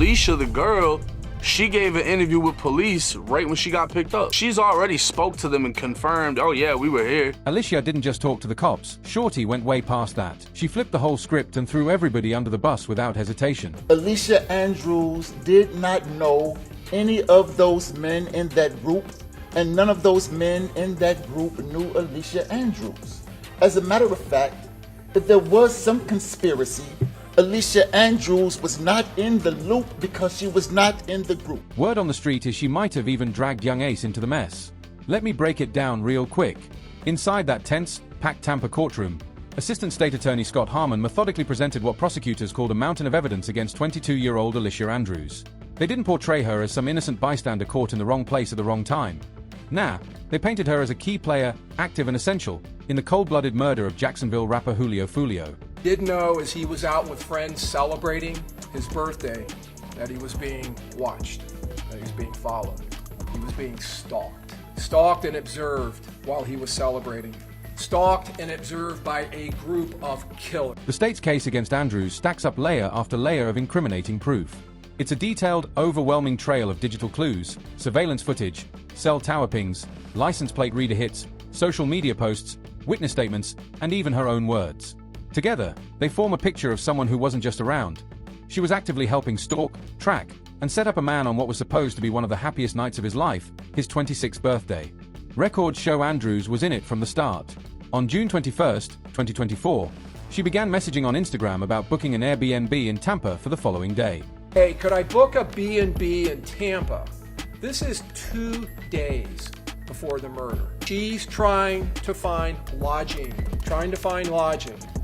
Alicia, the girl, she gave an interview with police right when she got picked up. She's already spoke to them and confirmed, oh yeah, we were here. Alicia didn't just talk to the cops. Shorty went way past that. She flipped the whole script and threw everybody under the bus without hesitation. Alicia Andrews did not know any of those men in that group, and none of those men in that group knew Alicia Andrews. As a matter of fact, if there was some conspiracy, Alicia Andrews was not in the loop because she was not in the group. Word on the street is she might have even dragged young Ace into the mess. Let me break it down real quick. Inside that tense, packed Tampa courtroom, Assistant State Attorney Scott Harmon methodically presented what prosecutors called a mountain of evidence against 22-year-old Alicia Andrews. They didn't portray her as some innocent bystander caught in the wrong place at the wrong time. Nah, they painted her as a key player, active and essential, in the cold-blooded murder of Jacksonville rapper Foolio. Didn't know as he was out with friends celebrating his birthday that he was being watched, that he was being followed. He was being stalked. Stalked and observed while he was celebrating. Stalked and observed by a group of killers. The state's case against Andrews stacks up layer after layer of incriminating proof. It's a detailed, overwhelming trail of digital clues, surveillance footage, cell tower pings, license plate reader hits, social media posts, witness statements, and even her own words. Together, they form a picture of someone who wasn't just around. She was actively helping stalk, track, and set up a man on what was supposed to be one of the happiest nights of his life, his 26th birthday. Records show Andrews was in it from the start. On June 21, 2024, she began messaging on Instagram about booking an Airbnb in Tampa for the following day. Hey, could I book a B&B in Tampa? This is 2 days before the murder. She's trying to find lodging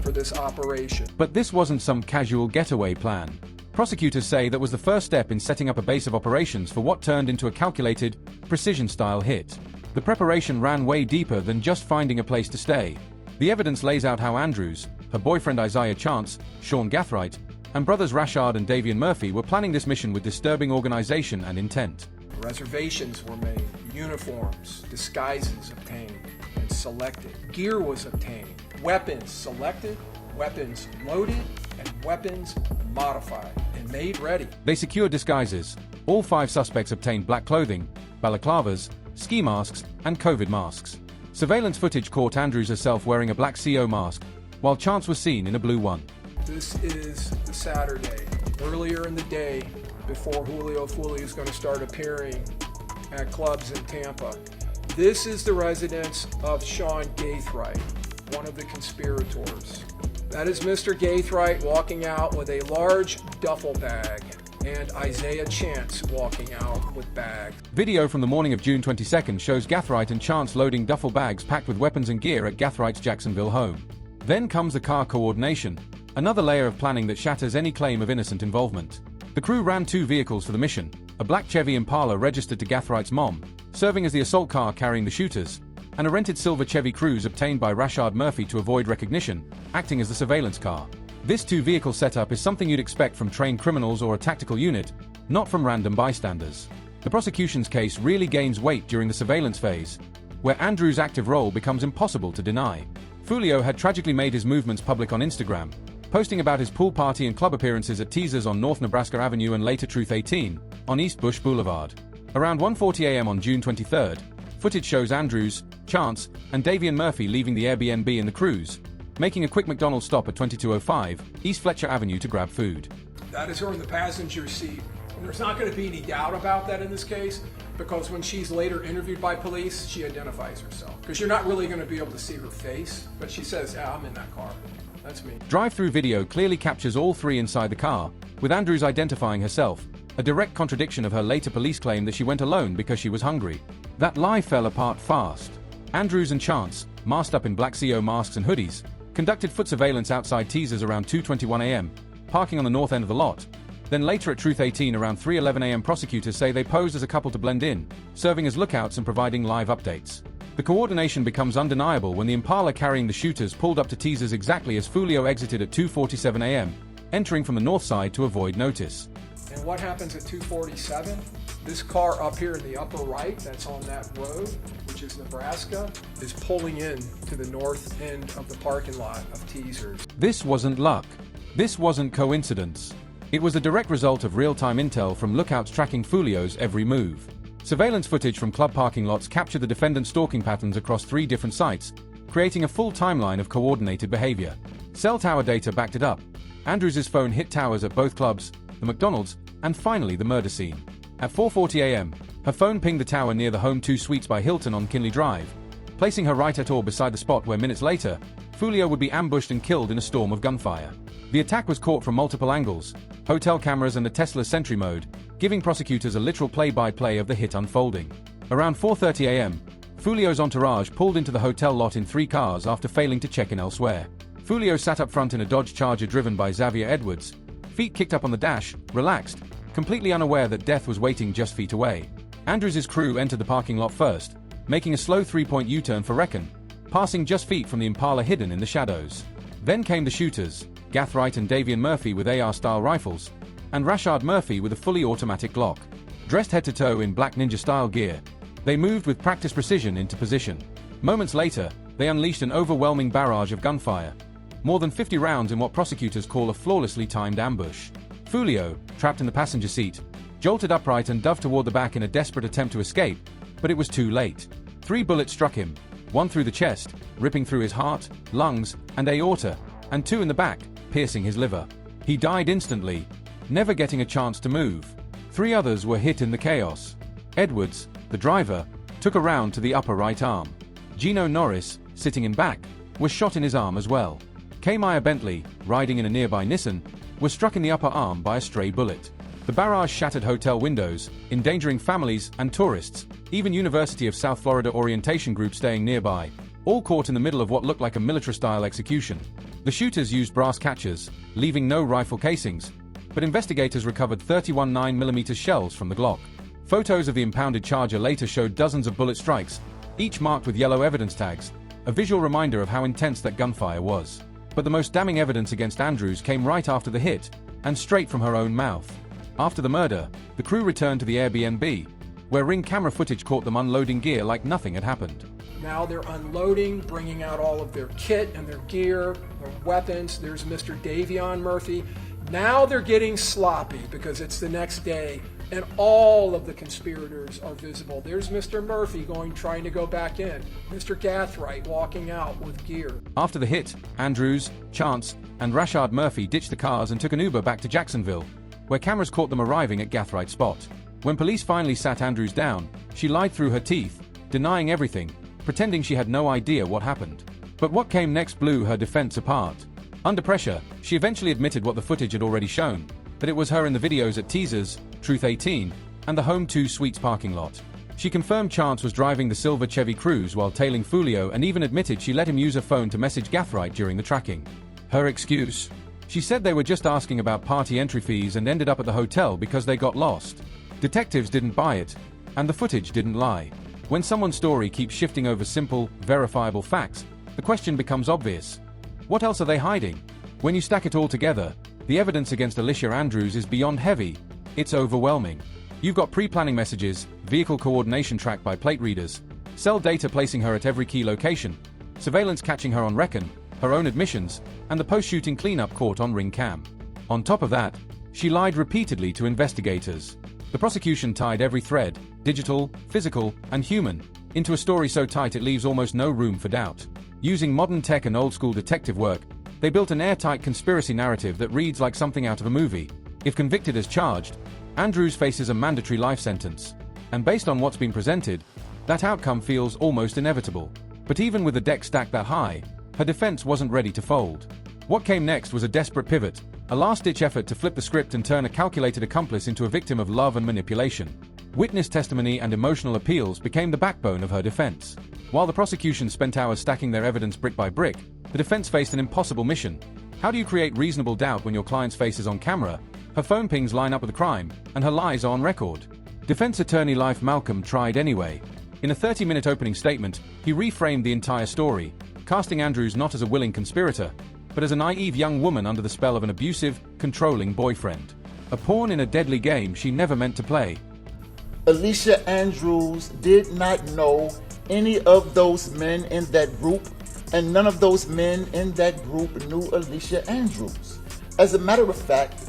for this operation. But this wasn't some casual getaway plan. Prosecutors say that was the first step in setting up a base of operations for what turned into a calculated, precision-style hit. The preparation ran way deeper than just finding a place to stay. The evidence lays out how Andrews, her boyfriend Isaiah Chance, Sean Gathright, and brothers Rashard and Davian Murphy were planning this mission with disturbing organization and intent. Reservations were made, uniforms, disguises obtained and selected. Gear was obtained, weapons selected, weapons loaded, and weapons modified and made ready. They secured disguises. All 5 suspects obtained black clothing, balaclavas, ski masks, and COVID masks. Surveillance footage caught Andrews herself wearing a black CO mask, while Chance was seen in a blue one. This is the Saturday, earlier in the day, before Foolio is going to start appearing at clubs in Tampa. This is the residence of Sean Gathright, one of the conspirators. That is Mr. Gathright walking out with a large duffel bag, and Isaiah Chance walking out with bags. Video from the morning of June 22nd shows Gathright and Chance loading duffel bags packed with weapons and gear at Gathright's Jacksonville home. Then comes the car coordination, another layer of planning that shatters any claim of innocent involvement. The crew ran 2 vehicles for the mission, a black Chevy Impala registered to Gathright's mom, serving as the assault car carrying the shooters, and a rented silver Chevy Cruze obtained by Rashard Murphy to avoid recognition, acting as the surveillance car. This 2-vehicle setup is something you'd expect from trained criminals or a tactical unit, not from random bystanders. The prosecution's case really gains weight during the surveillance phase, where Andrews' active role becomes impossible to deny. Foolio had tragically made his movements public on Instagram, posting about his pool party and club appearances at Teasers on North Nebraska Avenue and later Truth 18, on East Bush Boulevard. Around 1:40 a.m. on June 23rd, footage shows Andrews, Chance, and Davian Murphy leaving the Airbnb in the Cruise, making a quick McDonald's stop at 2205 East Fletcher Avenue to grab food. That is her in the passenger seat. And there's not going to be any doubt about that in this case, because when she's later interviewed by police, she identifies herself. Because you're not really going to be able to see her face, but she says, yeah, I'm in that car. That's me. Drive-through video clearly captures all 3 inside the car, with Andrews identifying herself, a direct contradiction of her later police claim that she went alone because she was hungry. That lie fell apart fast. Andrews and Chance, masked up in black CO masks and hoodies, conducted foot surveillance outside Teasers around 2:21 a.m., parking on the north end of the lot. Then later at Truth 18 around 3:11 a.m. prosecutors say they posed as a couple to blend in, serving as lookouts and providing live updates. The coordination becomes undeniable when the Impala carrying the shooters pulled up to Teasers exactly as Foolio exited at 2:47 a.m., entering from the north side to avoid notice. And what happens at 2:47? This car up here in the upper right, that's on that road, which is Nebraska, is pulling in to the north end of the parking lot of Teasers. This wasn't luck. This wasn't coincidence. It was the direct result of real-time intel from lookouts tracking Foolio's every move. Surveillance footage from club parking lots captured the defendant's stalking patterns across 3 different sites, creating a full timeline of coordinated behavior. Cell tower data backed it up. Andrews' phone hit towers at both clubs, the McDonald's, and finally the murder scene. At 4:40 a.m., her phone pinged the tower near the Home 2 Suites by Hilton on Kinley Drive, placing her right at or beside the spot where minutes later, Foolio would be ambushed and killed in a storm of gunfire. The attack was caught from multiple angles, hotel cameras and a Tesla Sentry mode, giving prosecutors a literal play-by-play of the hit unfolding. Around 4:30 a.m., Foolio's entourage pulled into the hotel lot in 3 cars after failing to check in elsewhere. Foolio sat up front in a Dodge Charger driven by Xavier Edwards, feet kicked up on the dash, relaxed, completely unaware that death was waiting just feet away. Andrews' crew entered the parking lot first, making a slow 3-point U-turn for Reckon, passing just feet from the Impala hidden in the shadows. Then came the shooters, Gathright and Davian Murphy with AR-style rifles, and Rashard Murphy with a fully automatic Glock. Dressed head to toe in black ninja-style gear, they moved with practiced precision into position. Moments later, they unleashed an overwhelming barrage of gunfire. More than 50 rounds in what prosecutors call a flawlessly timed ambush. Foolio, trapped in the passenger seat, jolted upright and dove toward the back in a desperate attempt to escape, but it was too late. 3 bullets struck him, 1 through the chest, ripping through his heart, lungs, and aorta, and 2 in the back, piercing his liver. He died instantly, never getting a chance to move. 3 others were hit in the chaos. Edwards, the driver, took a round to the upper right arm. Gino Norris, sitting in back, was shot in his arm as well. Kamiah Bentley, riding in a nearby Nissan, was struck in the upper arm by a stray bullet. The barrage shattered hotel windows, endangering families and tourists, even University of South Florida orientation group staying nearby, all caught in the middle of what looked like a military-style execution. The shooters used brass catchers, leaving no rifle casings, but investigators recovered 31 9mm shells from the Glock. Photos of the impounded Charger later showed dozens of bullet strikes, each marked with yellow evidence tags, a visual reminder of how intense that gunfire was. But the most damning evidence against Andrews came right after the hit, and straight from her own mouth. After the murder, the crew returned to the Airbnb, where Ring camera footage caught them unloading gear like nothing had happened. Now they're unloading, bringing out all of their kit and their gear, their weapons. There's Mr. Davion Murphy. Now they're getting sloppy because it's the next day and all of the conspirators are visible. There's Mr. Murphy trying to go back in. Mr. Gathright walking out with gear. After the hit, Andrews, Chance, and Rashard Murphy ditched the cars and took an Uber back to Jacksonville, where cameras caught them arriving at Gathright spot. When police finally sat Andrews down, she lied through her teeth, denying everything, pretending she had no idea what happened. But what came next blew her defense apart. Under pressure, she eventually admitted what the footage had already shown, that it was her in the videos at Teasers, Truth 18, and the Home 2 Suites parking lot. She confirmed Chance was driving the silver Chevy Cruze while tailing Foolio and even admitted she let him use her phone to message Gathright during the tracking. Her excuse? She said they were just asking about party entry fees and ended up at the hotel because they got lost. Detectives didn't buy it, and the footage didn't lie. When someone's story keeps shifting over simple, verifiable facts, the question becomes obvious. What else are they hiding? When you stack it all together, the evidence against Alicia Andrews is beyond heavy. It's overwhelming. You've got pre-planning messages, vehicle coordination tracked by plate readers, cell data placing her at every key location, surveillance catching her on Reckon, her own admissions, and the post-shooting cleanup caught on Ring Cam. On top of that, she lied repeatedly to investigators. The prosecution tied every thread, digital, physical, and human, into a story so tight it leaves almost no room for doubt. Using modern tech and old-school detective work, they built an airtight conspiracy narrative that reads like something out of a movie. If convicted as charged, Andrews faces a mandatory life sentence. And based on what's been presented, that outcome feels almost inevitable. But even with the deck stacked that high, her defense wasn't ready to fold. What came next was a desperate pivot, a last-ditch effort to flip the script and turn a calculated accomplice into a victim of love and manipulation. Witness testimony and emotional appeals became the backbone of her defense. While the prosecution spent hours stacking their evidence brick by brick, the defense faced an impossible mission. How do you create reasonable doubt when your client's face is on camera, her phone pings line up with the crime, and her lies are on record? Defense attorney Life Malcolm tried anyway. In a 30-minute opening statement, he reframed the entire story, casting Andrews not as a willing conspirator, but as a naive young woman under the spell of an abusive, controlling boyfriend. A pawn in a deadly game she never meant to play. Alicia Andrews did not know any of those men in that group, and none of those men in that group knew Alicia Andrews. As a matter of fact,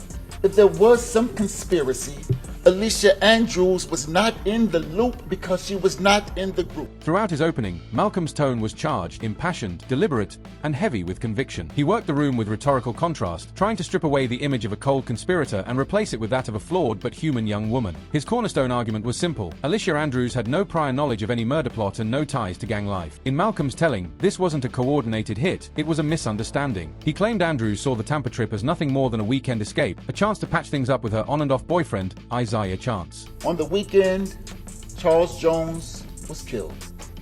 if there was some conspiracy, Alicia Andrews was not in the loop because she was not in the group. Throughout his opening, Malcolm's tone was charged, impassioned, deliberate, and heavy with conviction. He worked the room with rhetorical contrast, trying to strip away the image of a cold conspirator and replace it with that of a flawed but human young woman. His cornerstone argument was simple. Alicia Andrews had no prior knowledge of any murder plot and no ties to gang life. In Malcolm's telling, this wasn't a coordinated hit, it was a misunderstanding. He claimed Andrews saw the Tampa trip as nothing more than a weekend escape, a chance to patch things up with her on-and-off boyfriend, Isaiah Chance. On the weekend, Charles Jones was killed.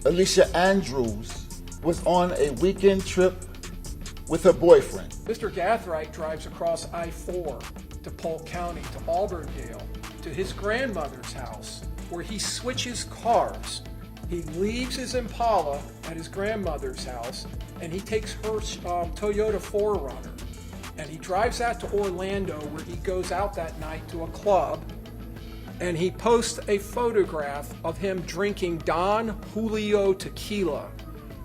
Alicia Andrews was on a weekend trip with her boyfriend. Mr. Gathright drives across I-4 to Polk County, to Auburndale, to his grandmother's house, where he switches cars. He leaves his Impala at his grandmother's house, and he takes her Toyota 4Runner, and he drives that to Orlando, where he goes out that night to a club, and he posts a photograph of him drinking Don Julio tequila,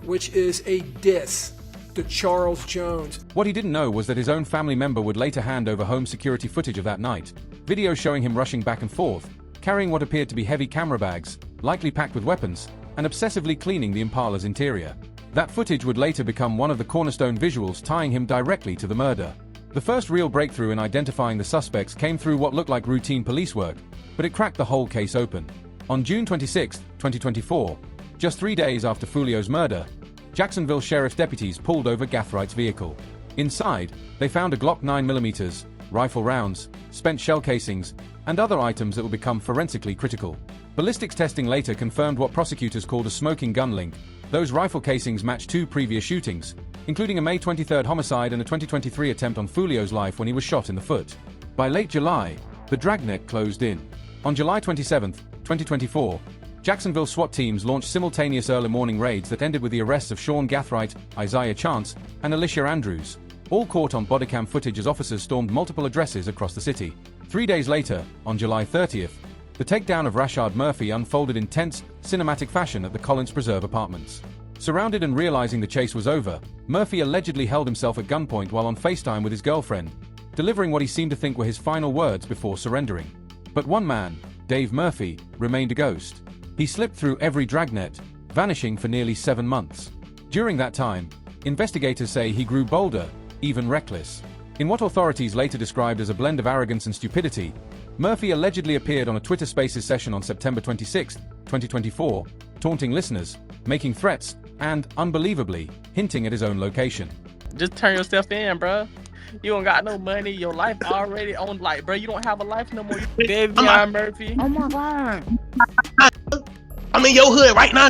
which is a diss to Charles Jones. What he didn't know was that his own family member would later hand over home security footage of that night, video showing him rushing back and forth, carrying what appeared to be heavy camera bags, likely packed with weapons, and obsessively cleaning the Impala's interior. That footage would later become one of the cornerstone visuals tying him directly to the murder. The first real breakthrough in identifying the suspects came through what looked like routine police work, but it cracked the whole case open. On June 26, 2024, just 3 days after Foolio's murder, Jacksonville Sheriff's deputies pulled over Gathwright's vehicle. Inside, they found a Glock 9mm, rifle rounds, spent shell casings, and other items that would become forensically critical. Ballistics testing later confirmed what prosecutors called a smoking gun link. Those rifle casings matched 2 previous shootings, including a May 23 homicide and a 2023 attempt on Foolio's life when he was shot in the foot. By late July, the dragnet closed in. On July 27, 2024, Jacksonville SWAT teams launched simultaneous early morning raids that ended with the arrests of Sean Gathright, Isaiah Chance, and Alicia Andrews, all caught on bodycam footage as officers stormed multiple addresses across the city. 3 days later, on July 30th, the takedown of Rashard Murphy unfolded in tense, cinematic fashion at the Collins Preserve apartments. Surrounded and realizing the chase was over, Murphy allegedly held himself at gunpoint while on FaceTime with his girlfriend, delivering what he seemed to think were his final words before surrendering. But one man, Dave Murphy, remained a ghost. He slipped through every dragnet, vanishing for nearly 7 months. During that time, investigators say he grew bolder, even reckless. In what authorities later described as a blend of arrogance and stupidity, Murphy allegedly appeared on a Twitter Spaces session on September 26, 2024, taunting listeners, making threats, and, unbelievably, hinting at his own location. Just turn yourself in, bruh. You don't got no money. Your life already on, like, bro. You don't have a life no more. You Davion Murphy. Oh my God. I'm in your hood right now.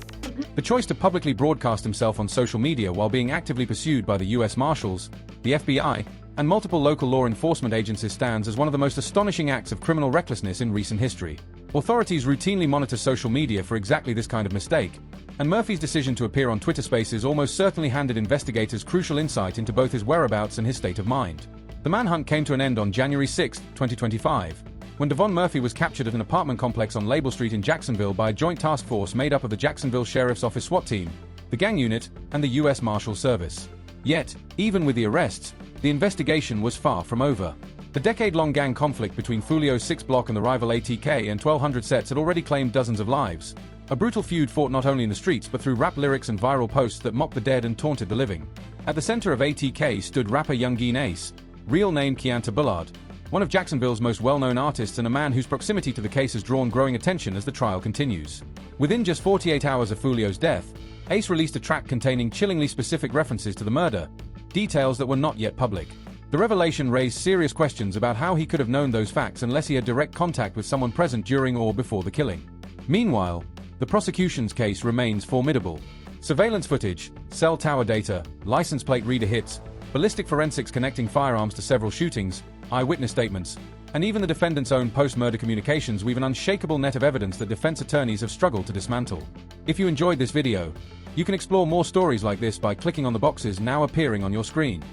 The choice to publicly broadcast himself on social media while being actively pursued by the U.S. Marshals, the FBI, and multiple local law enforcement agencies stands as one of the most astonishing acts of criminal recklessness in recent history. Authorities routinely monitor social media for exactly this kind of mistake, and Murphy's decision to appear on Twitter Spaces almost certainly handed investigators crucial insight into both his whereabouts and his state of mind. The manhunt came to an end on January 6, 2025, when Devon Murphy was captured at an apartment complex on Label Street in Jacksonville by a joint task force made up of the Jacksonville Sheriff's Office SWAT team, the gang unit, and the U.S. Marshal Service. Yet, even with the arrests, the investigation was far from over. The decade-long gang conflict between Foolio's 6 Block and the rival ATK and 1200 Sets had already claimed dozens of lives. A brutal feud fought not only in the streets but through rap lyrics and viral posts that mocked the dead and taunted the living. At the center of ATK stood rapper Yungeen Ace, real name Keanta Bullard, one of Jacksonville's most well-known artists and a man whose proximity to the case has drawn growing attention as the trial continues. Within just 48 hours of Foolio's death, Ace released a track containing chillingly specific references to the murder, details that were not yet public. The revelation raised serious questions about how he could have known those facts unless he had direct contact with someone present during or before the killing. Meanwhile, the prosecution's case remains formidable. Surveillance footage, cell tower data, license plate reader hits, ballistic forensics connecting firearms to several shootings, eyewitness statements, and even the defendant's own post-murder communications weave an unshakable net of evidence that defense attorneys have struggled to dismantle. If you enjoyed this video, you can explore more stories like this by clicking on the boxes now appearing on your screen.